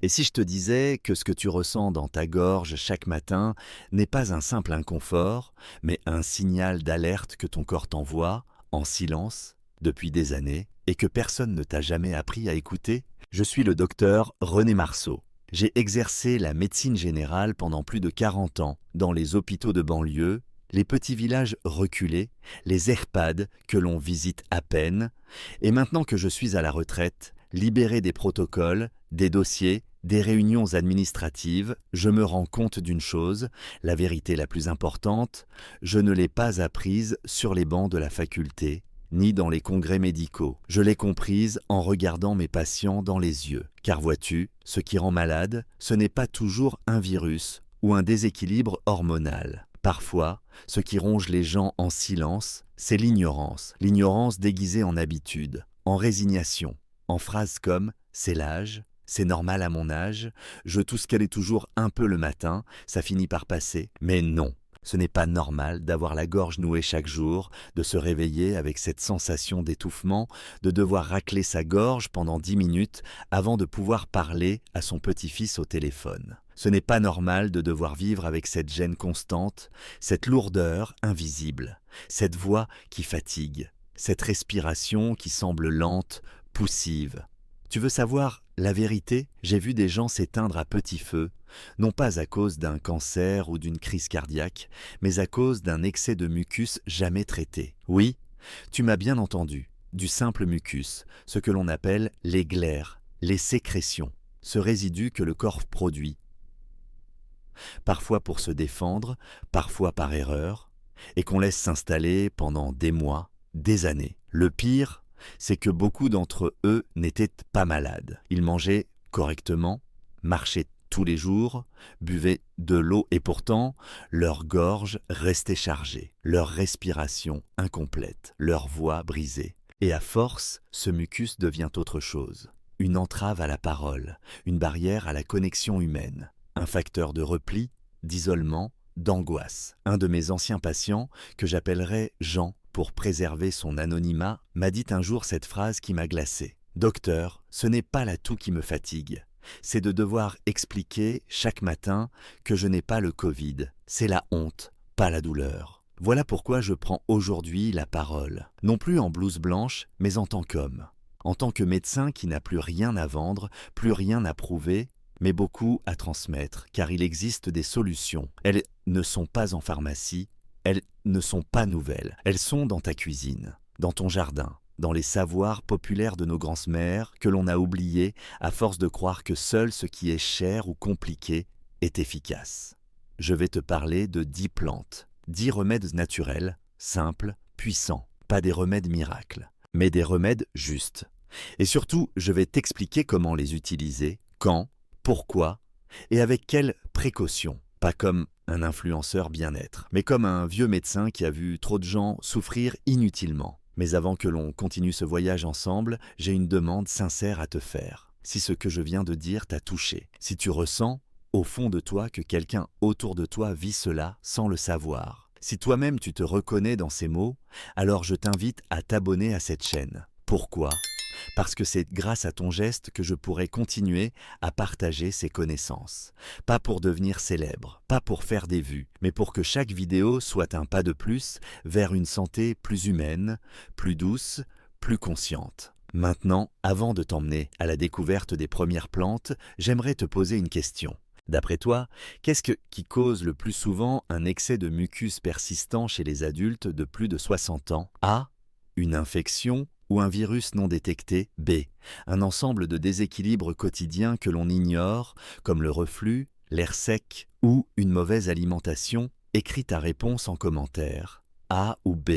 Et si je te disais que ce que tu ressens dans ta gorge chaque matin n'est pas un simple inconfort, mais un signal d'alerte que ton corps t'envoie, en silence, depuis des années, et que personne ne t'a jamais appris à écouter? Je suis le docteur René Marceau. J'ai exercé la médecine générale pendant plus de 40 ans dans les hôpitaux de banlieue, les petits villages reculés, les EHPAD que l'on visite à peine, et maintenant que je suis à la retraite, libéré des protocoles, des dossiers, des réunions administratives, je me rends compte d'une chose, la vérité la plus importante, je ne l'ai pas apprise sur les bancs de la faculté, ni dans les congrès médicaux. Je l'ai comprise en regardant mes patients dans les yeux. Car vois-tu, ce qui rend malade, ce n'est pas toujours un virus ou un déséquilibre hormonal. Parfois, ce qui ronge les gens en silence, c'est l'ignorance. L'ignorance déguisée en habitude, en résignation, en phrases comme « c'est l'âge », « c'est normal à mon âge »,« je tousse qu'elle est toujours un peu le matin », ça finit par passer. Mais non, ce n'est pas normal d'avoir la gorge nouée chaque jour, de se réveiller avec cette sensation d'étouffement, de devoir racler sa gorge pendant 10 minutes avant de pouvoir parler à son petit-fils au téléphone. Ce n'est pas normal de devoir vivre avec cette gêne constante, cette lourdeur invisible, cette voix qui fatigue, cette respiration qui semble lente, poussive. Tu veux savoir la vérité? J'ai vu des gens s'éteindre à petit feu, non pas à cause d'un cancer ou d'une crise cardiaque, mais à cause d'un excès de mucus jamais traité. Oui, tu m'as bien entendu, du simple mucus, ce que l'on appelle les glaires, les sécrétions, ce résidu que le corps produit, parfois pour se défendre, parfois par erreur, et qu'on laisse s'installer pendant des mois, des années. Le pire, c'est que beaucoup d'entre eux n'étaient pas malades. Ils mangeaient correctement, marchaient tous les jours, buvaient de l'eau et pourtant, leur gorge restait chargée, leur respiration incomplète, leur voix brisée. Et à force, ce mucus devient autre chose. Une entrave à la parole, une barrière à la connexion humaine, un facteur de repli, d'isolement, d'angoisse. Un de mes anciens patients, que j'appellerai Jean pour préserver son anonymat, m'a dit un jour cette phrase qui m'a glacé. « Docteur, ce n'est pas la toux qui me fatigue. C'est de devoir expliquer chaque matin que je n'ai pas le Covid. C'est la honte, pas la douleur. » Voilà pourquoi je prends aujourd'hui la parole, non plus en blouse blanche, mais en tant qu'homme. En tant que médecin qui n'a plus rien à vendre, plus rien à prouver, mais beaucoup à transmettre, car il existe des solutions. Elles ne sont pas en pharmacie, elles ne sont pas nouvelles. Elles sont dans ta cuisine, dans ton jardin, dans les savoirs populaires de nos grands-mères que l'on a oubliés à force de croire que seul ce qui est cher ou compliqué est efficace. Je vais te parler de 10 plantes, 10 remèdes naturels, simples, puissants, pas des remèdes miracles, mais des remèdes justes. Et surtout, je vais t'expliquer comment les utiliser, quand, pourquoi et avec quelles précautions. Pas comme un influenceur bien-être, mais comme un vieux médecin qui a vu trop de gens souffrir inutilement. Mais avant que l'on continue ce voyage ensemble, j'ai une demande sincère à te faire. Si ce que je viens de dire t'a touché, si tu ressens, au fond de toi, que quelqu'un autour de toi vit cela sans le savoir, si toi-même tu te reconnais dans ces mots, alors je t'invite à t'abonner à cette chaîne. Pourquoi ? Parce que c'est grâce à ton geste que je pourrai continuer à partager ces connaissances. Pas pour devenir célèbre, pas pour faire des vues, mais pour que chaque vidéo soit un pas de plus vers une santé plus humaine, plus douce, plus consciente. Maintenant, avant de t'emmener à la découverte des premières plantes, j'aimerais te poser une question. D'après toi, qu'est-ce qui cause le plus souvent un excès de mucus persistant chez les adultes de plus de 60 ans? A. Une infection ou un virus non détecté. B. Un ensemble de déséquilibres quotidiens que l'on ignore, comme le reflux, l'air sec ou une mauvaise alimentation. Écris ta réponse en commentaire. A ou B.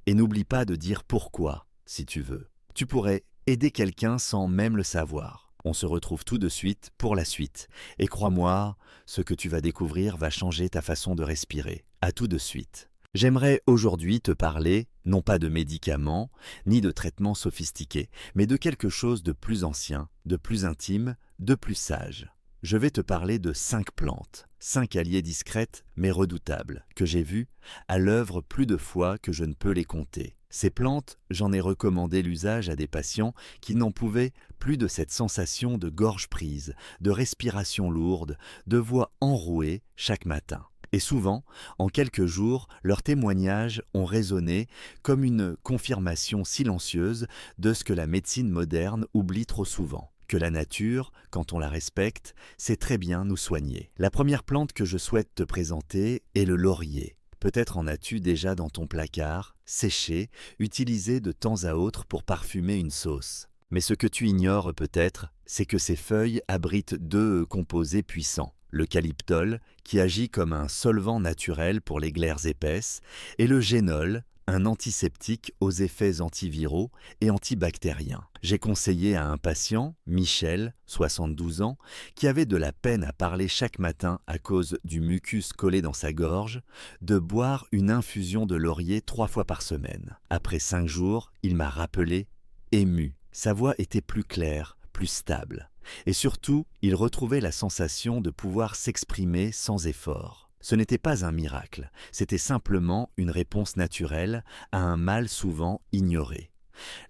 Et n'oublie pas de dire pourquoi, si tu veux. Tu pourrais aider quelqu'un sans même le savoir. On se retrouve tout de suite pour la suite. Et crois-moi, ce que tu vas découvrir va changer ta façon de respirer. À tout de suite. J'aimerais aujourd'hui te parler, non pas de médicaments, ni de traitements sophistiqués, mais de quelque chose de plus ancien, de plus intime, de plus sage. Je vais te parler de 5 plantes, 5 alliées discrètes mais redoutables, que j'ai vues à l'œuvre plus de fois que je ne peux les compter. Ces plantes, j'en ai recommandé l'usage à des patients qui n'en pouvaient plus de cette sensation de gorge prise, de respiration lourde, de voix enrouée chaque matin. Et souvent, en quelques jours, leurs témoignages ont résonné comme une confirmation silencieuse de ce que la médecine moderne oublie trop souvent. Que la nature, quand on la respecte, sait très bien nous soigner. La première plante que je souhaite te présenter est le laurier. Peut-être en as-tu déjà dans ton placard, séché, utilisé de temps à autre pour parfumer une sauce. Mais ce que tu ignores peut-être, c'est que ces feuilles abritent deux composés puissants. L'eucalyptol, qui agit comme un solvant naturel pour les glaires épaisses, et le génol, un antiseptique aux effets antiviraux et antibactériens. J'ai conseillé à un patient, Michel, 72 ans, qui avait de la peine à parler chaque matin à cause du mucus collé dans sa gorge, de boire une infusion de laurier 3 fois par semaine. Après 5 jours, il m'a rappelé, ému. Sa voix était plus claire, plus stable. Et surtout, il retrouvait la sensation de pouvoir s'exprimer sans effort. Ce n'était pas un miracle, c'était simplement une réponse naturelle à un mal souvent ignoré.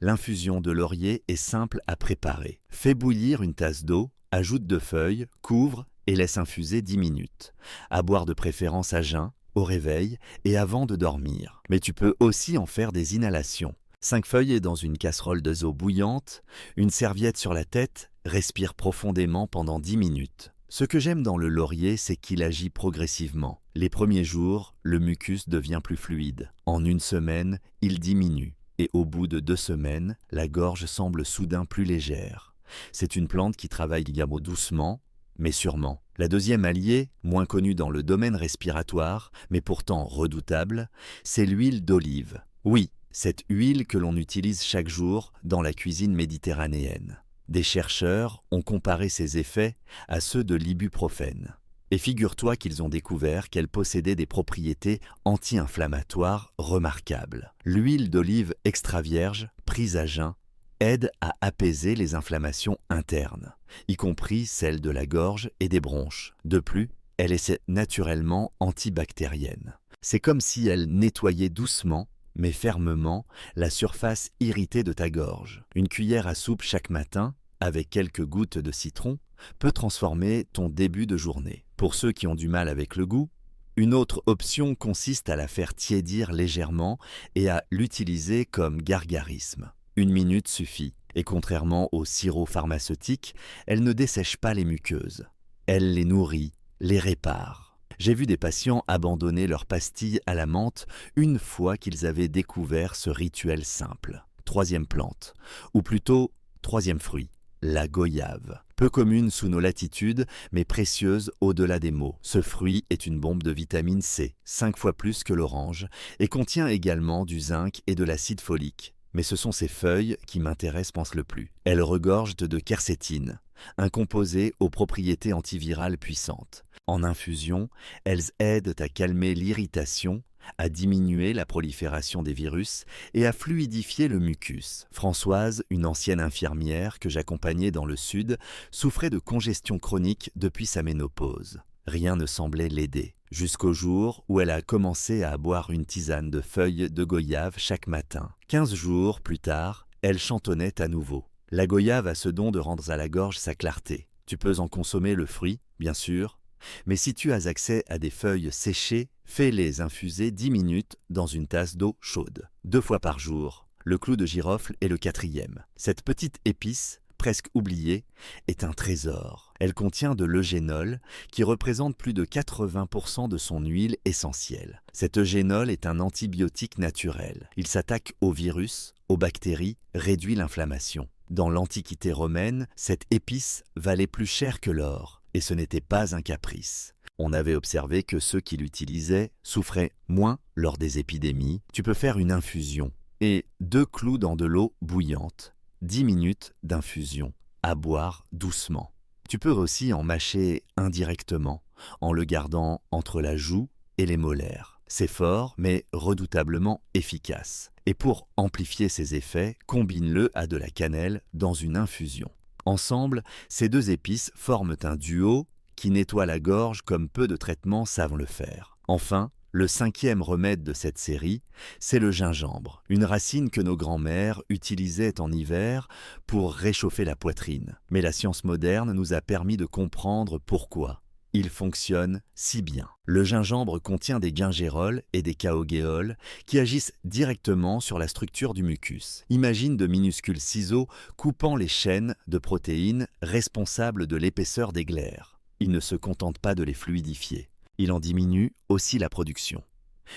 L'infusion de laurier est simple à préparer. Fais bouillir une tasse d'eau, ajoute 2 feuilles, couvre et laisse infuser 10 minutes. À boire de préférence à jeun, au réveil et avant de dormir. Mais tu peux aussi en faire des inhalations. 5 feuilles dans une casserole d'eau bouillante, une serviette sur la tête, respire profondément pendant 10 minutes. Ce que j'aime dans le laurier, c'est qu'il agit progressivement. Les premiers jours, le mucus devient plus fluide. En 1 semaine, il diminue. Et au bout de 2 semaines, la gorge semble soudain plus légère. C'est une plante qui travaille doucement, mais sûrement. La deuxième alliée, moins connue dans le domaine respiratoire, mais pourtant redoutable, c'est l'huile d'olive. Oui, cette huile que l'on utilise chaque jour dans la cuisine méditerranéenne. Des chercheurs ont comparé ses effets à ceux de l'ibuprofène. Et figure-toi qu'ils ont découvert qu'elle possédait des propriétés anti-inflammatoires remarquables. L'huile d'olive extra vierge, prise à jeun, aide à apaiser les inflammations internes, y compris celles de la gorge et des bronches. De plus, elle est naturellement antibactérienne. C'est comme si elle nettoyait doucement mais fermement la surface irritée de ta gorge. Une cuillère à soupe chaque matin, avec quelques gouttes de citron, peut transformer ton début de journée. Pour ceux qui ont du mal avec le goût, une autre option consiste à la faire tiédir légèrement et à l'utiliser comme gargarisme. 1 minute suffit, et contrairement au sirop pharmaceutique, elle ne dessèche pas les muqueuses. Elle les nourrit, les répare. J'ai vu des patients abandonner leurs pastilles à la menthe une fois qu'ils avaient découvert ce rituel simple. 3e plante, ou plutôt 3e fruit, la goyave. Peu commune sous nos latitudes, mais précieuse au-delà des mots. Ce fruit est une bombe de vitamine C, 5 fois plus que l'orange, et contient également du zinc et de l'acide folique. Mais ce sont ces feuilles qui m'intéressent, pense le plus. Elles regorgent de quercétine, un composé aux propriétés antivirales puissantes. En infusion, elles aident à calmer l'irritation, à diminuer la prolifération des virus et à fluidifier le mucus. Françoise, une ancienne infirmière que j'accompagnais dans le sud, souffrait de congestion chronique depuis sa ménopause. Rien ne semblait l'aider, jusqu'au jour où elle a commencé à boire une tisane de feuilles de goyave chaque matin. 15 jours plus tard, elle chantonnait à nouveau. La goyave a ce don de rendre à la gorge sa clarté. Tu peux en consommer le fruit, bien sûr, mais si tu as accès à des feuilles séchées, fais-les infuser 10 minutes dans une tasse d'eau chaude, 2 fois par jour. Le clou de girofle est le 4e. Cette petite épice, presque oubliée, est un trésor. Elle contient de l'eugénol, qui représente plus de 80% de son huile essentielle. Cet eugénol est un antibiotique naturel. Il s'attaque aux virus, aux bactéries, réduit l'inflammation. Dans l'Antiquité romaine, cette épice valait plus cher que l'or. Et ce n'était pas un caprice. On avait observé que ceux qui l'utilisaient souffraient moins lors des épidémies. Tu peux faire une infusion et 2 clous dans de l'eau bouillante. 10 minutes d'infusion, à boire doucement. Tu peux aussi en mâcher indirectement, en le gardant entre la joue et les molaires. C'est fort, mais redoutablement efficace. Et pour amplifier ses effets, combine-le à de la cannelle dans une infusion. Ensemble, ces 2 épices forment un duo qui nettoie la gorge comme peu de traitements savent le faire. Enfin, Le cinquième remède de cette série, c'est le gingembre, une racine que nos grands-mères utilisaient en hiver pour réchauffer la poitrine. Mais la science moderne nous a permis de comprendre pourquoi il fonctionne si bien. Le gingembre contient des gingérols et des kaogéols qui agissent directement sur la structure du mucus. Imagine de minuscules ciseaux coupant les chaînes de protéines responsables de l'épaisseur des glaires. Il ne se contente pas de les fluidifier. Il en diminue aussi la production.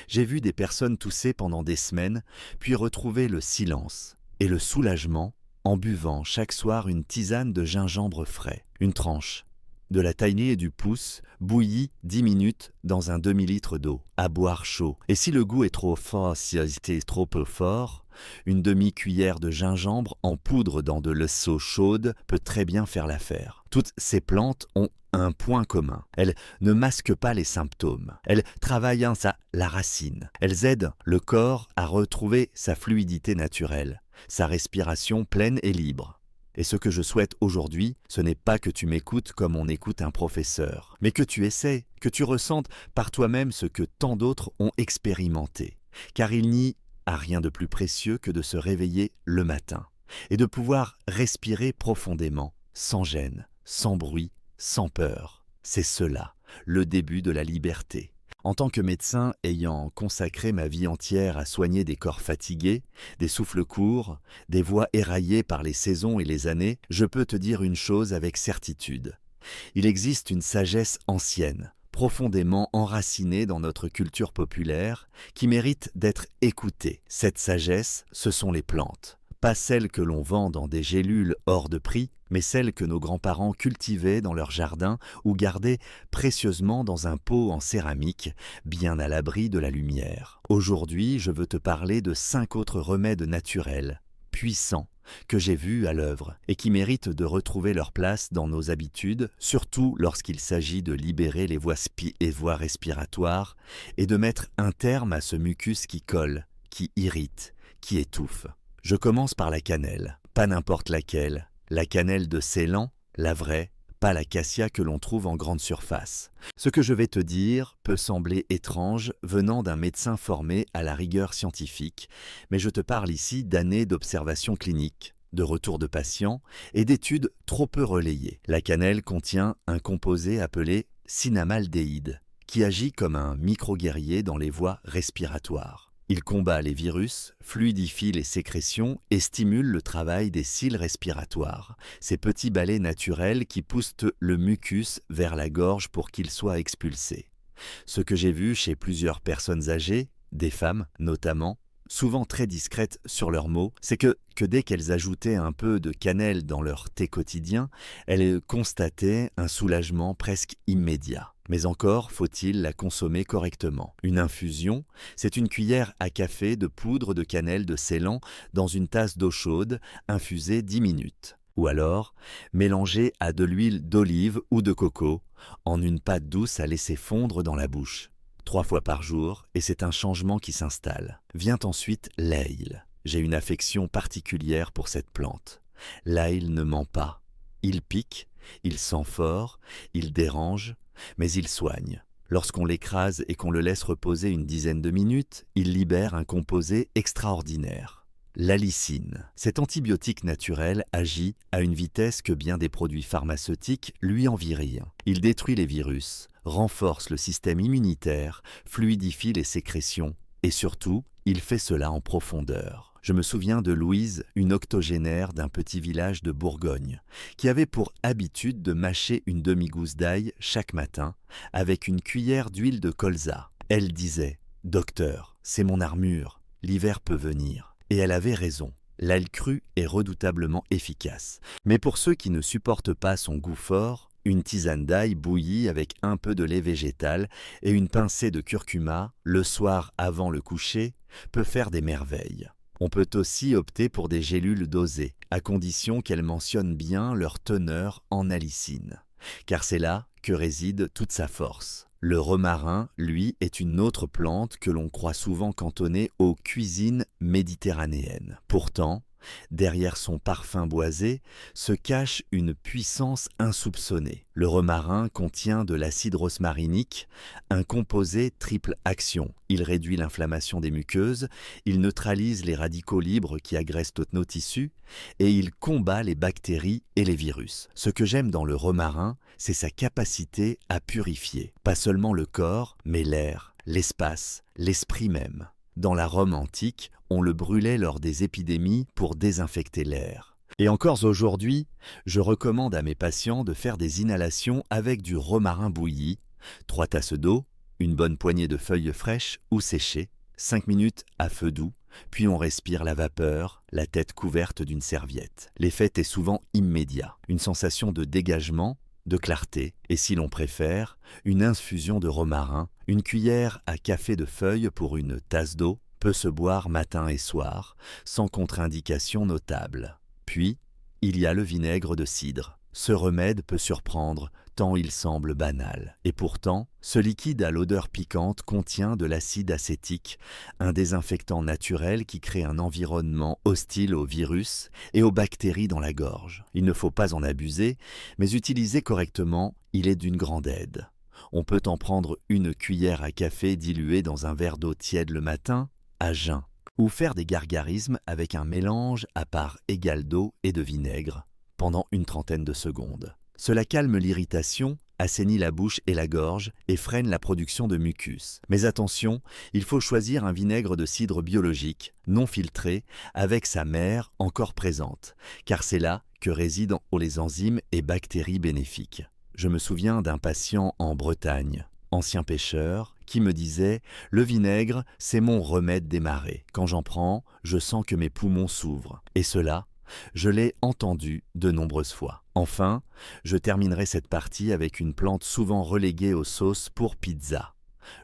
J'ai vu des personnes tousser pendant des semaines, puis retrouver le silence et le soulagement en buvant chaque soir une tisane de gingembre frais, une tranche, de la taille du pouce, bouillie 10 minutes dans un demi-litre d'eau, à boire chaud. Et si le goût est trop fort, si c'est trop peu fort, une demi-cuillère de gingembre en poudre dans de l'eau chaude peut très bien faire l'affaire. Toutes ces plantes ont un point commun. Elles ne masquent pas les symptômes. Elles travaillent la racine. Elles aident le corps à retrouver sa fluidité naturelle, sa respiration pleine et libre. Et ce que je souhaite aujourd'hui, ce n'est pas que tu m'écoutes comme on écoute un professeur, mais que tu essaies, que tu ressentes par toi-même ce que tant d'autres ont expérimenté. Car il n'y a rien de plus précieux que de se réveiller le matin et de pouvoir respirer profondément, sans gêne, sans bruit, sans peur. C'est cela, le début de la liberté. En tant que médecin ayant consacré ma vie entière à soigner des corps fatigués, des souffles courts, des voix éraillées par les saisons et les années, je peux te dire une chose avec certitude. Il existe une sagesse ancienne, profondément enracinée dans notre culture populaire, qui mérite d'être écoutée. Cette sagesse, ce sont les plantes. Pas celles que l'on vend dans des gélules hors de prix, mais celles que nos grands-parents cultivaient dans leur jardin ou gardaient précieusement dans un pot en céramique, bien à l'abri de la lumière. Aujourd'hui, je veux te parler de 5 autres remèdes naturels, puissants, que j'ai vus à l'œuvre et qui méritent de retrouver leur place dans nos habitudes, surtout lorsqu'il s'agit de libérer les voies respiratoires et de mettre un terme à ce mucus qui colle, qui irrite, qui étouffe. Je commence par la cannelle, pas n'importe laquelle, la cannelle de Ceylan, la vraie, pas la cassia que l'on trouve en grande surface. Ce que je vais te dire peut sembler étrange venant d'un médecin formé à la rigueur scientifique, mais je te parle ici d'années d'observation clinique, de retours de patients et d'études trop peu relayées. La cannelle contient un composé appelé cinnamaldéhyde, qui agit comme un micro-guerrier dans les voies respiratoires. Il combat les virus, fluidifie les sécrétions et stimule le travail des cils respiratoires, ces petits balais naturels qui poussent le mucus vers la gorge pour qu'il soit expulsé. Ce que j'ai vu chez plusieurs personnes âgées, des femmes notamment, souvent très discrètes sur leurs mots, c'est que dès qu'elles ajoutaient un peu de cannelle dans leur thé quotidien, elles constataient un soulagement presque immédiat. Mais encore faut-il la consommer correctement. Une infusion, c'est une cuillère à café de poudre de cannelle de Ceylan dans une tasse d'eau chaude, infusée 10 minutes. Ou alors, mélangée à de l'huile d'olive ou de coco, en une pâte douce à laisser fondre dans la bouche. 3 fois par jour, et c'est un changement qui s'installe. Vient ensuite l'ail. J'ai une affection particulière pour cette plante. L'ail ne ment pas. Il pique, il sent fort, il dérange, mais il soigne. Lorsqu'on l'écrase et qu'on le laisse reposer une dizaine de minutes, il libère un composé extraordinaire. L'allicine. Cet antibiotique naturel agit à une vitesse que bien des produits pharmaceutiques lui envient rien. Il détruit les virus, renforce le système immunitaire, fluidifie les sécrétions et surtout, il fait cela en profondeur. Je me souviens de Louise, une octogénaire d'un petit village de Bourgogne, qui avait pour habitude de mâcher une demi-gousse d'ail chaque matin avec une cuillère d'huile de colza. Elle disait « Docteur, c'est mon armure, l'hiver peut venir ». Et elle avait raison. L'ail cru est redoutablement efficace. Mais pour ceux qui ne supportent pas son goût fort, une tisane d'ail bouillie avec un peu de lait végétal et une pincée de curcuma, le soir avant le coucher, peut faire des merveilles. On peut aussi opter pour des gélules dosées, à condition qu'elles mentionnent bien leur teneur en allicine. Car c'est là que réside toute sa force. Le romarin, lui, est une autre plante que l'on croit souvent cantonnée aux cuisines méditerranéennes. Pourtant, Derrière son parfum boisé se cache une puissance insoupçonnée. Le romarin contient de l'acide rosmarinique, un composé triple action. Il réduit l'inflammation des muqueuses, il neutralise les radicaux libres qui agressent nos tissus et il combat les bactéries et les virus. Ce que j'aime dans le romarin, c'est sa capacité à purifier, pas seulement le corps, mais l'air, l'espace, l'esprit même. Dans la Rome antique, on le brûlait lors des épidémies pour désinfecter l'air. Et encore aujourd'hui, je recommande à mes patients de faire des inhalations avec du romarin bouilli, 3 tasses d'eau, une bonne poignée de feuilles fraîches ou séchées, 5 minutes à feu doux, puis on respire la vapeur, la tête couverte d'une serviette. L'effet est souvent immédiat, une sensation de dégagement, de clarté, et si l'on préfère, une infusion de romarin, une cuillère à café de feuilles pour une tasse d'eau, peut se boire matin et soir, sans contre-indication notable. Puis, il y a le vinaigre de cidre. Ce remède peut surprendre tant il semble banal. Et pourtant, ce liquide à l'odeur piquante contient de l'acide acétique, un désinfectant naturel qui crée un environnement hostile aux virus et aux bactéries dans la gorge. Il ne faut pas en abuser, mais utilisé correctement, il est d'une grande aide. On peut en prendre une cuillère à café diluée dans un verre d'eau tiède le matin, à jeun, ou faire des gargarismes avec un mélange à part égale d'eau et de vinaigre pendant une trentaine de secondes. Cela calme l'irritation, assainit la bouche et la gorge et freine la production de mucus. Mais attention, il faut choisir un vinaigre de cidre biologique, non filtré, avec sa mère encore présente, car c'est là que résident les enzymes et bactéries bénéfiques. Je me souviens d'un patient en Bretagne, ancien pêcheur, qui me disait « Le vinaigre, c'est mon remède des marées. Quand j'en prends, je sens que mes poumons s'ouvrent. » Et cela, je l'ai entendu de nombreuses fois. Enfin, je terminerai cette partie avec une plante souvent reléguée aux sauces pour pizza.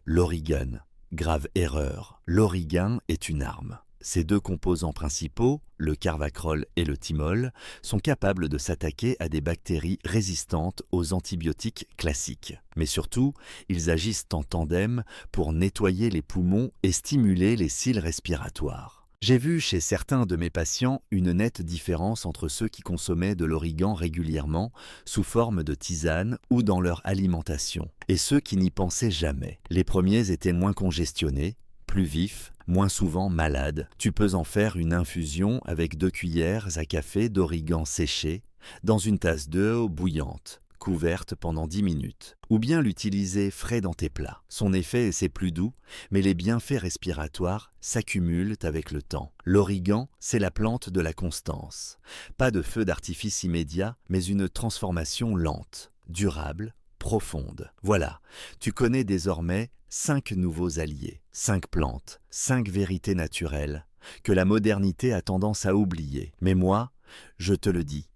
L'origan. Grave erreur. L'origan est une arme. Ces 2 composants principaux, le carvacrol et le thymol, sont capables de s'attaquer à des bactéries résistantes aux antibiotiques classiques. Mais surtout, ils agissent en tandem pour nettoyer les poumons et stimuler les cils respiratoires. J'ai vu chez certains de mes patients une nette différence entre ceux qui consommaient de l'origan régulièrement, sous forme de tisane ou dans leur alimentation, et ceux qui n'y pensaient jamais. Les premiers étaient moins congestionnés, plus vifs, moins souvent malades. Tu peux en faire une infusion avec 2 cuillères à café d'origan séché dans une tasse d'eau bouillante, couverte pendant 10 minutes. Ou bien l'utiliser frais dans tes plats. Son effet c'est plus doux, mais les bienfaits respiratoires s'accumulent avec le temps. L'origan, c'est la plante de la constance. Pas de feu d'artifice immédiat, mais une transformation lente, durable, profonde. Voilà, tu connais désormais 5 nouveaux alliés, 5 plantes, 5 vérités naturelles que la modernité a tendance à oublier. Mais moi, je te le dis,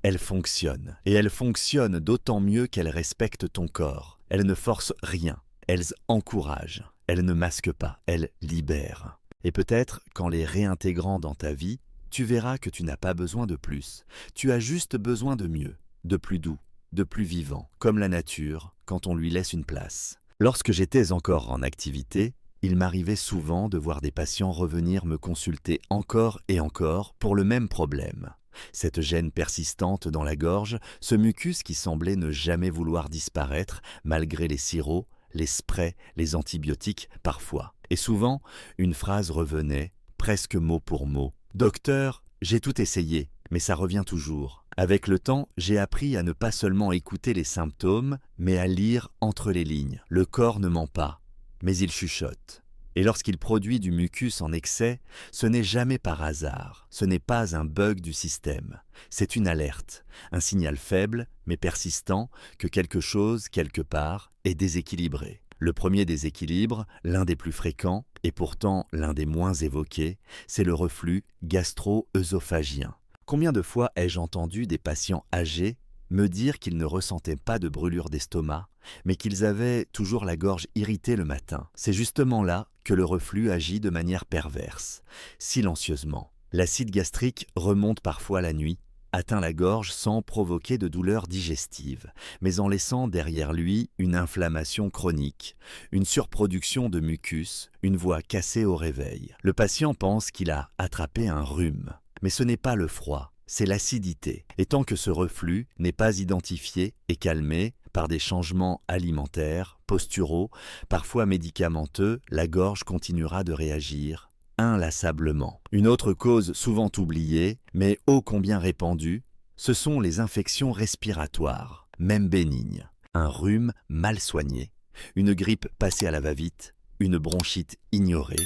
elles fonctionnent. Et elles fonctionnent d'autant mieux qu'elles respectent ton corps. Elles ne forcent rien, elles encouragent, elles ne masquent pas, elles libèrent. Et peut-être qu'en les réintégrant dans ta vie, tu verras que tu n'as pas besoin de plus. Tu as juste besoin de mieux, de plus doux, de plus vivant, comme la nature quand on lui laisse une place. Lorsque j'étais encore en activité, il m'arrivait souvent de voir des patients revenir me consulter encore et encore pour le même problème. Cette gêne persistante dans la gorge, ce mucus qui semblait ne jamais vouloir disparaître malgré les sirops, les sprays, les antibiotiques parfois. Et souvent, une phrase revenait, presque mot pour mot. « Docteur, j'ai tout essayé, mais ça revient toujours. » Avec le temps, j'ai appris à ne pas seulement écouter les symptômes, mais à lire entre les lignes. Le corps ne ment pas, mais il chuchote. Et lorsqu'il produit du mucus en excès, ce n'est jamais par hasard, ce n'est pas un bug du système. C'est une alerte, un signal faible mais persistant que quelque chose, quelque part, est déséquilibré. Le premier déséquilibre, l'un des plus fréquents, et pourtant l'un des moins évoqués, c'est le reflux gastro-œsophagien. Combien de fois ai-je entendu des patients âgés me dire qu'ils ne ressentaient pas de brûlure d'estomac, mais qu'ils avaient toujours la gorge irritée le matin. C'est justement là que le reflux agit de manière perverse, silencieusement. L'acide gastrique remonte parfois la nuit, atteint la gorge sans provoquer de douleur digestive, mais en laissant derrière lui une inflammation chronique, une surproduction de mucus, une voix cassée au réveil. Le patient pense qu'il a attrapé un rhume. Mais ce n'est pas le froid, c'est l'acidité. Et tant que ce reflux n'est pas identifié et calmé par des changements alimentaires, posturaux, parfois médicamenteux, la gorge continuera de réagir inlassablement. Une autre cause souvent oubliée, mais ô combien répandue, ce sont les infections respiratoires, même bénignes. Un rhume mal soigné, une grippe passée à la va-vite, une bronchite ignorée.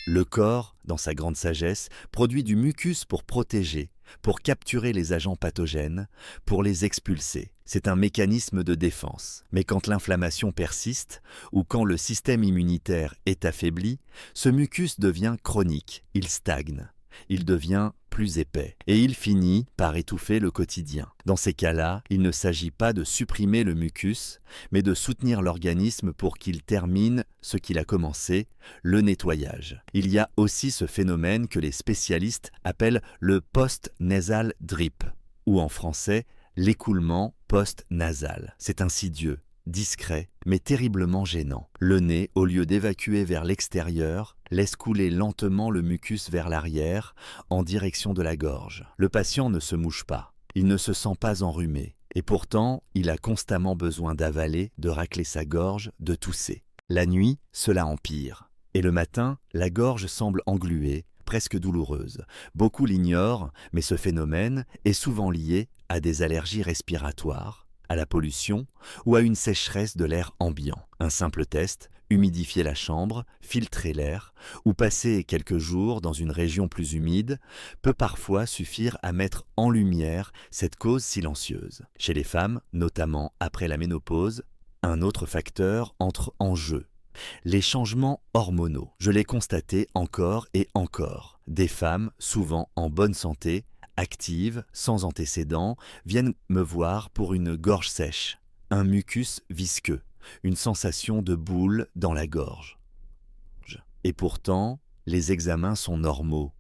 Le corps, dans sa grande sagesse, produit du mucus pour protéger, pour capturer les agents pathogènes, pour les expulser. C'est un mécanisme de défense. Mais quand l'inflammation persiste, ou quand le système immunitaire est affaibli, ce mucus devient chronique, il stagne, il devient plus épais, et il finit par étouffer le quotidien. Dans ces cas-là, il ne s'agit pas de supprimer le mucus, mais de soutenir l'organisme pour qu'il termine ce qu'il a commencé, le nettoyage. Il y a aussi ce phénomène que les spécialistes appellent le post-nasal drip, ou en français, l'écoulement post-nasal. C'est insidieux, discret, mais terriblement gênant. Le nez, au lieu d'évacuer vers l'extérieur, laisse couler lentement le mucus vers l'arrière, en direction de la gorge. Le patient ne se mouche pas, il ne se sent pas enrhumé, et pourtant, il a constamment besoin d'avaler, de racler sa gorge, de tousser. La nuit, cela empire, et le matin, la gorge semble engluée, presque douloureuse. Beaucoup l'ignorent, mais ce phénomène est souvent lié à des allergies respiratoires, à la pollution ou à une sécheresse de l'air ambiant. Un simple test, humidifier la chambre, filtrer l'air ou passer quelques jours dans une région plus humide peut parfois suffire à mettre en lumière cette cause silencieuse. Chez les femmes, notamment après la ménopause, un autre facteur entre en jeu. Les changements hormonaux. Je l'ai constaté encore et encore. Des femmes, souvent en bonne santé, actives, sans antécédents, viennent me voir pour une gorge sèche, un mucus visqueux, une sensation de boule dans la gorge. Et pourtant, les examens sont normaux.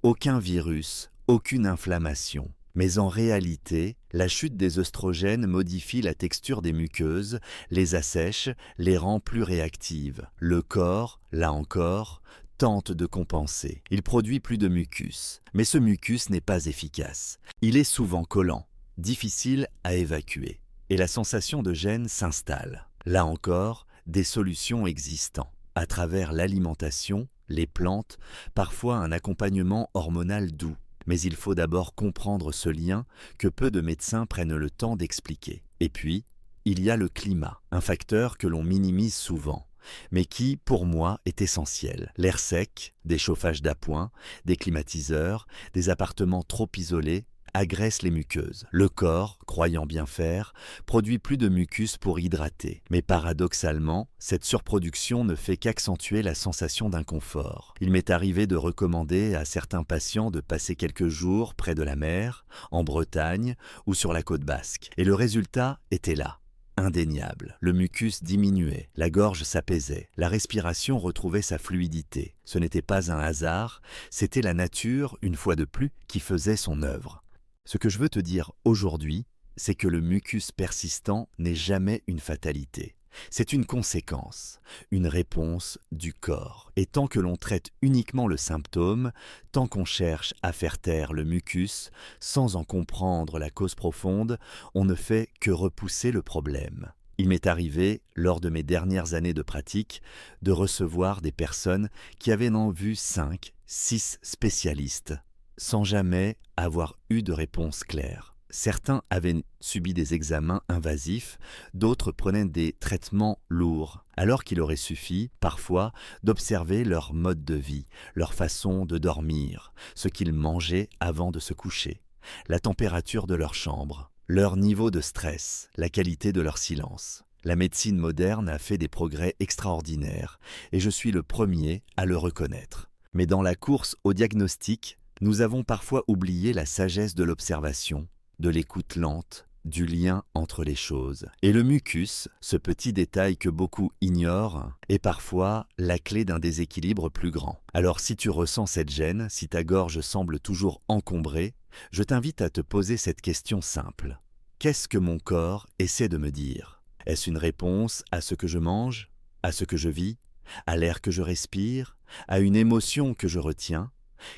Aucun virus, aucune inflammation. Mais en réalité, la chute des œstrogènes modifie la texture des muqueuses, les assèche, les rend plus réactives. Le corps, là encore, tente de compenser. Il produit plus de mucus, mais ce mucus n'est pas efficace. Il est souvent collant, difficile à évacuer, et la sensation de gêne s'installe. Là encore, des solutions existent. À travers l'alimentation, les plantes, parfois un accompagnement hormonal doux. Mais il faut d'abord comprendre ce lien que peu de médecins prennent le temps d'expliquer. Et puis, il y a le climat, un facteur que l'on minimise souvent, mais qui, pour moi, est essentiel. L'air sec, des chauffages d'appoint, des climatiseurs, des appartements trop isolés, agresse les muqueuses. Le corps, croyant bien faire, produit plus de mucus pour hydrater. Mais paradoxalement, cette surproduction ne fait qu'accentuer la sensation d'inconfort. Il m'est arrivé de recommander à certains patients de passer quelques jours près de la mer, en Bretagne ou sur la côte basque. Et le résultat était là. Indéniable. Le mucus diminuait, la gorge s'apaisait, la respiration retrouvait sa fluidité. Ce n'était pas un hasard, c'était la nature, une fois de plus, qui faisait son œuvre. Ce que je veux te dire aujourd'hui, c'est que le mucus persistant n'est jamais une fatalité. C'est une conséquence, une réponse du corps. Et tant que l'on traite uniquement le symptôme, tant qu'on cherche à faire taire le mucus, sans en comprendre la cause profonde, on ne fait que repousser le problème. Il m'est arrivé, lors de mes dernières années de pratique, de recevoir des personnes qui avaient en vue 5, 6 spécialistes, sans jamais avoir eu de réponse claire. Certains avaient subi des examens invasifs, d'autres prenaient des traitements lourds, alors qu'il aurait suffi, parfois, d'observer leur mode de vie, leur façon de dormir, ce qu'ils mangeaient avant de se coucher, la température de leur chambre, leur niveau de stress, la qualité de leur silence. La médecine moderne a fait des progrès extraordinaires, et je suis le premier à le reconnaître. Mais dans la course au diagnostic, nous avons parfois oublié la sagesse de l'observation, de l'écoute lente, du lien entre les choses. Et le mucus, ce petit détail que beaucoup ignorent, est parfois la clé d'un déséquilibre plus grand. Alors si tu ressens cette gêne, si ta gorge semble toujours encombrée, je t'invite à te poser cette question simple. Qu'est-ce que mon corps essaie de me dire? Est-ce une réponse à ce que je mange, à ce que je vis, à l'air que je respire, à une émotion que je retiens?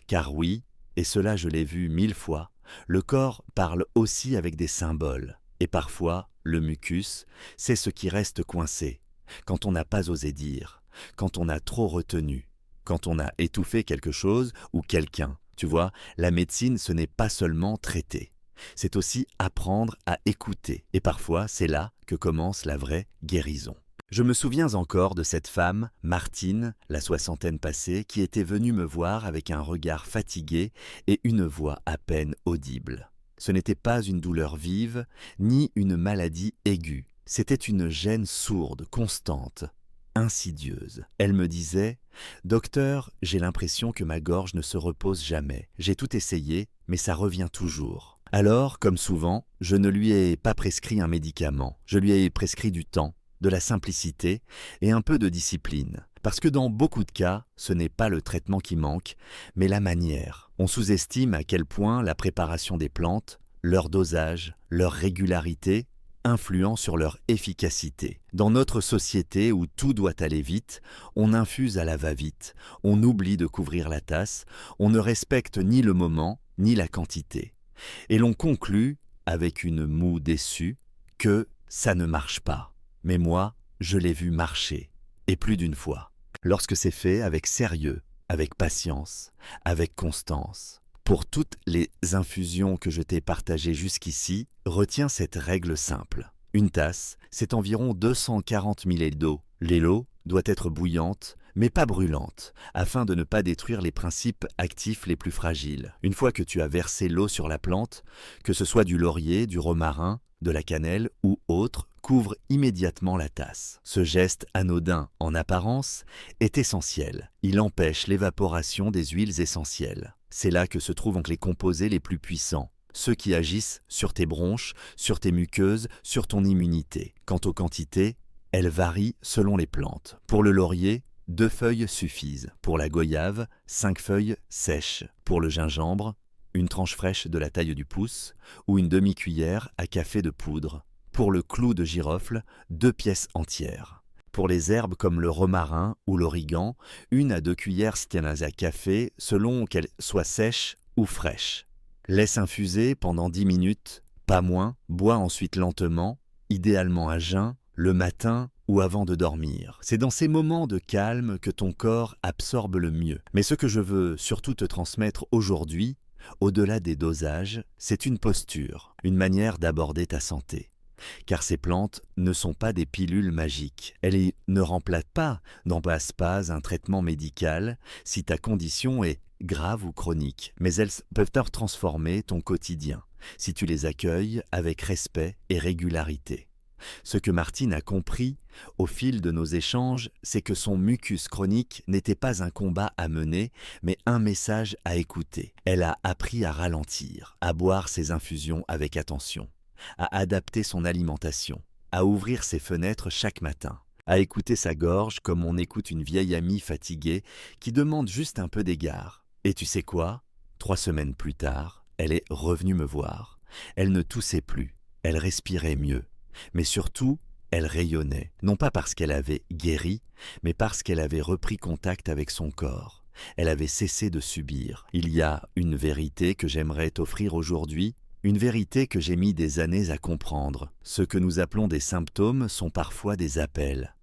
Car oui, Et cela je l'ai vu 1000 fois, le corps parle aussi avec des symboles. Et parfois, le mucus, c'est ce qui reste coincé, quand on n'a pas osé dire, quand on a trop retenu, quand on a étouffé quelque chose ou quelqu'un. Tu vois, la médecine, ce n'est pas seulement traiter. C'est aussi apprendre à écouter. Et parfois, c'est là que commence la vraie guérison. Je me souviens encore de cette femme, Martine, la soixantaine passée, qui était venue me voir avec un regard fatigué et une voix à peine audible. Ce n'était pas une douleur vive, ni une maladie aiguë. C'était une gêne sourde, constante, insidieuse. Elle me disait « Docteur, j'ai l'impression que ma gorge ne se repose jamais. J'ai tout essayé, mais ça revient toujours. » Alors, comme souvent, je ne lui ai pas prescrit un médicament. Je lui ai prescrit du temps, de la simplicité et un peu de discipline. Parce que dans beaucoup de cas, ce n'est pas le traitement qui manque, mais la manière. On sous-estime à quel point la préparation des plantes, leur dosage, leur régularité, influent sur leur efficacité. Dans notre société où tout doit aller vite, on infuse à la va-vite, on oublie de couvrir la tasse, on ne respecte ni le moment, ni la quantité. Et l'on conclut, avec une moue déçue, que ça ne marche pas. Mais moi, je l'ai vu marcher, et plus d'une fois. Lorsque c'est fait avec sérieux, avec patience, avec constance. Pour toutes les infusions que je t'ai partagées jusqu'ici, retiens cette règle simple. Une tasse, c'est environ 240 ml d'eau. L'eau doit être bouillante, mais pas brûlante, afin de ne pas détruire les principes actifs les plus fragiles. Une fois que tu as versé l'eau sur la plante, que ce soit du laurier, du romarin, de la cannelle ou autre, couvre immédiatement la tasse. Ce geste anodin en apparence est essentiel. Il empêche l'évaporation des huiles essentielles. C'est là que se trouvent les composés les plus puissants, ceux qui agissent sur tes bronches, sur tes muqueuses, sur ton immunité. Quant aux quantités, elles varient selon les plantes. Pour le laurier, 2 feuilles suffisent. Pour la goyave, 5 feuilles sèches. Pour le gingembre, une tranche fraîche de la taille du pouce ou une demi-cuillère à café de poudre. Pour le clou de girofle, 2 pièces entières. Pour les herbes comme le romarin ou l'origan, 1 à 2 cuillères à café selon qu'elles soient sèches ou fraîches. Laisse infuser pendant 10 minutes, pas moins, bois ensuite lentement, idéalement à jeun, le matin ou avant de dormir. C'est dans ces moments de calme que ton corps absorbe le mieux. Mais ce que je veux surtout te transmettre aujourd'hui, au-delà des dosages, c'est une posture, une manière d'aborder ta santé. Car ces plantes ne sont pas des pilules magiques. Elles ne n'emplacent pas un traitement médical si ta condition est grave ou chronique. Mais elles peuvent transformer ton quotidien si tu les accueilles avec respect et régularité. Ce que Martine a compris au fil de nos échanges, c'est que son mucus chronique n'était pas un combat à mener, mais un message à écouter. Elle a appris à ralentir, à boire ses infusions avec attention, à adapter son alimentation, à ouvrir ses fenêtres chaque matin, à écouter sa gorge comme on écoute une vieille amie fatiguée qui demande juste un peu d'égard. Et tu sais quoi ? 3 semaines plus tard, elle est revenue me voir. Elle ne toussait plus, elle respirait mieux. Mais surtout, elle rayonnait, non pas parce qu'elle avait guéri, mais parce qu'elle avait repris contact avec son corps. Elle avait cessé de subir. Il y a une vérité que j'aimerais t'offrir aujourd'hui, une vérité que j'ai mis des années à comprendre. Ce que nous appelons des symptômes sont parfois des appels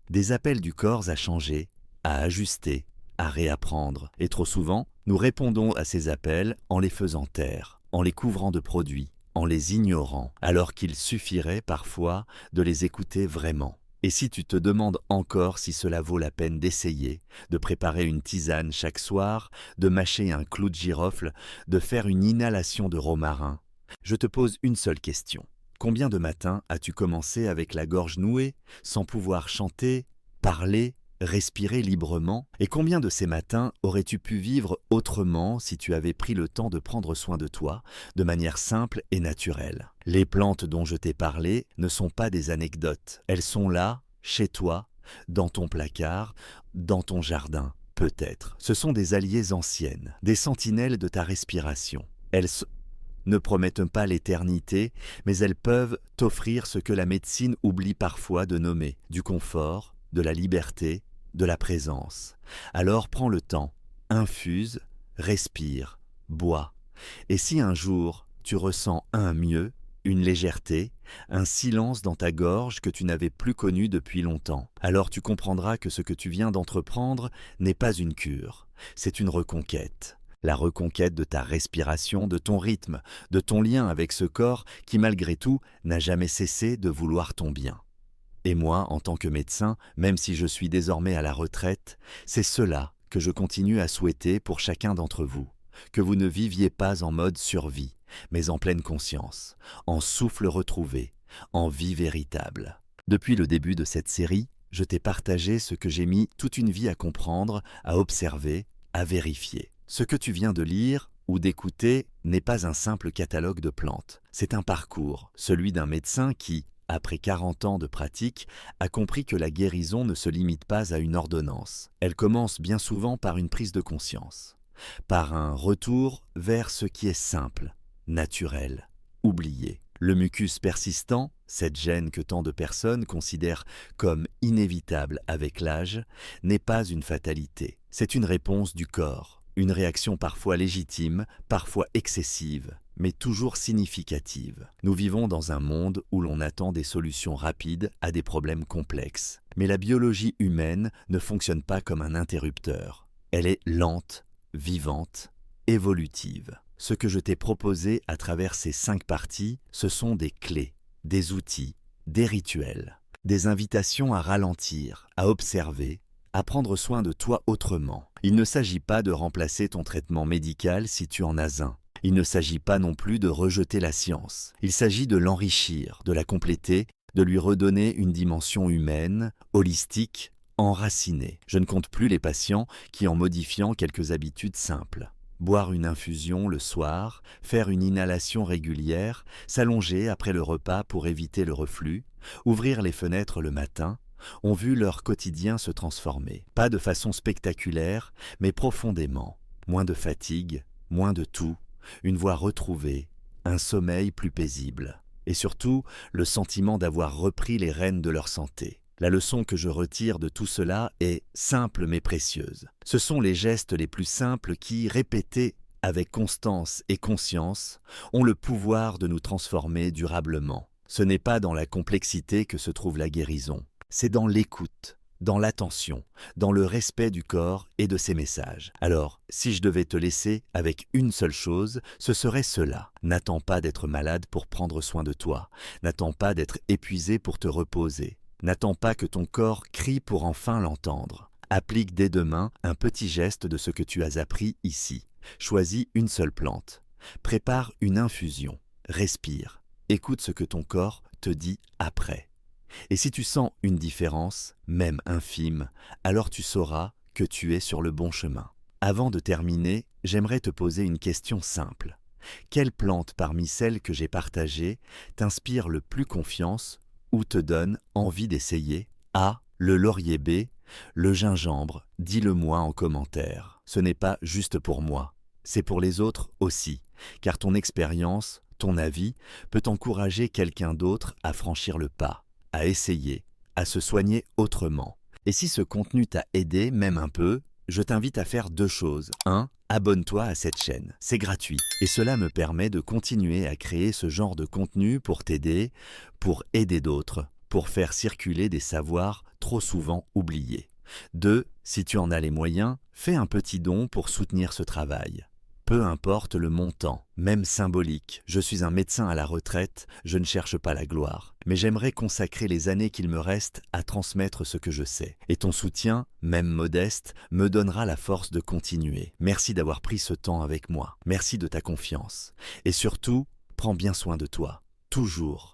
du corps à changer, à ajuster, à réapprendre. Et trop souvent, nous répondons à ces appels en les faisant taire, en les couvrant de produits, en les ignorant, alors qu'il suffirait parfois de les écouter vraiment. Et si tu te demandes encore si cela vaut la peine d'essayer, de préparer une tisane chaque soir, de mâcher un clou de girofle, de faire une inhalation de romarin, je te pose une seule question. Combien de matins as-tu commencé avec la gorge nouée, sans pouvoir chanter, parler, respirer librement? Et combien de ces matins aurais-tu pu vivre autrement si tu avais pris le temps de prendre soin de toi, de manière simple et naturelle? Les plantes dont je t'ai parlé ne sont pas des anecdotes. Elles sont là, chez toi, dans ton placard, dans ton jardin, peut-être. Ce sont des alliées anciennes, des sentinelles de ta respiration. Elles ne promettent pas l'éternité, mais elles peuvent t'offrir ce que la médecine oublie parfois de nommer du confort, de la liberté, de la présence. Alors prends le temps, infuse, respire, bois, Et si un jour tu ressens un mieux, une légèreté, un silence dans ta gorge que tu n'avais plus connu depuis longtemps, alors tu comprendras que ce que tu viens d'entreprendre n'est pas une cure, c'est une reconquête. La reconquête de ta respiration, de ton rythme, de ton lien avec ce corps qui malgré tout n'a jamais cessé de vouloir ton bien. Et moi, en tant que médecin, même si je suis désormais à la retraite, c'est cela que je continue à souhaiter pour chacun d'entre vous, que vous ne viviez pas en mode survie, mais en pleine conscience, en souffle retrouvé, en vie véritable. Depuis le début de cette série, je t'ai partagé ce que j'ai mis toute une vie à comprendre, à observer, à vérifier. Ce que tu viens de lire ou d'écouter n'est pas un simple catalogue de plantes. C'est un parcours, celui d'un médecin qui, après 40 ans de pratique, a compris que la guérison ne se limite pas à une ordonnance. Elle commence bien souvent par une prise de conscience, par un retour vers ce qui est simple, naturel, oublié. Le mucus persistant, cette gêne que tant de personnes considèrent comme inévitable avec l'âge, n'est pas une fatalité. C'est une réponse du corps, une réaction parfois légitime, parfois excessive, mais toujours significative. Nous vivons dans un monde où l'on attend des solutions rapides à des problèmes complexes. Mais la biologie humaine ne fonctionne pas comme un interrupteur. Elle est lente, vivante, évolutive. Ce que je t'ai proposé à travers ces 5 parties, ce sont des clés, des outils, des rituels, des invitations à ralentir, à observer, à prendre soin de toi autrement. Il ne s'agit pas de remplacer ton traitement médical si tu en as un. Il ne s'agit pas non plus de rejeter la science. Il s'agit de l'enrichir, de la compléter, de lui redonner une dimension humaine, holistique, enracinée. Je ne compte plus les patients qui, en modifiant quelques habitudes simples, boire une infusion le soir, faire une inhalation régulière, s'allonger après le repas pour éviter le reflux, ouvrir les fenêtres le matin, ont vu leur quotidien se transformer. Pas de façon spectaculaire, mais profondément. Moins de fatigue, moins de tout, une voix retrouvée, un sommeil plus paisible. Et surtout, le sentiment d'avoir repris les rênes de leur santé. La leçon que je retire de tout cela est simple mais précieuse. Ce sont les gestes les plus simples qui, répétés avec constance et conscience, ont le pouvoir de nous transformer durablement. Ce n'est pas dans la complexité que se trouve la guérison. C'est dans l'écoute, dans l'attention, dans le respect du corps et de ses messages. Alors, si je devais te laisser avec une seule chose, ce serait cela. N'attends pas d'être malade pour prendre soin de toi. N'attends pas d'être épuisé pour te reposer. N'attends pas que ton corps crie pour enfin l'entendre. Applique dès demain un petit geste de ce que tu as appris ici. Choisis une seule plante. Prépare une infusion. Respire. Écoute ce que ton corps te dit après. Et si tu sens une différence, même infime, alors tu sauras que tu es sur le bon chemin. Avant de terminer, j'aimerais te poser une question simple. Quelle plante parmi celles que j'ai partagées t'inspire le plus confiance ou te donne envie d'essayer? A. Le laurier. B. Le gingembre. Dis-le-moi en commentaire. Ce n'est pas juste pour moi, c'est pour les autres aussi, car ton expérience, ton avis, peut encourager quelqu'un d'autre à franchir le pas, à essayer, à se soigner autrement. Et si ce contenu t'a aidé, même un peu, je t'invite à faire 2 choses. 1. Abonne-toi à cette chaîne, c'est gratuit. Et cela me permet de continuer à créer ce genre de contenu pour t'aider, pour aider d'autres, pour faire circuler des savoirs trop souvent oubliés. 2. Si tu en as les moyens, fais un petit don pour soutenir ce travail. Peu importe le montant, même symbolique, je suis un médecin à la retraite, je ne cherche pas la gloire. Mais j'aimerais consacrer les années qu'il me reste à transmettre ce que je sais. Et ton soutien, même modeste, me donnera la force de continuer. Merci d'avoir pris ce temps avec moi. Merci de ta confiance. Et surtout, prends bien soin de toi. Toujours.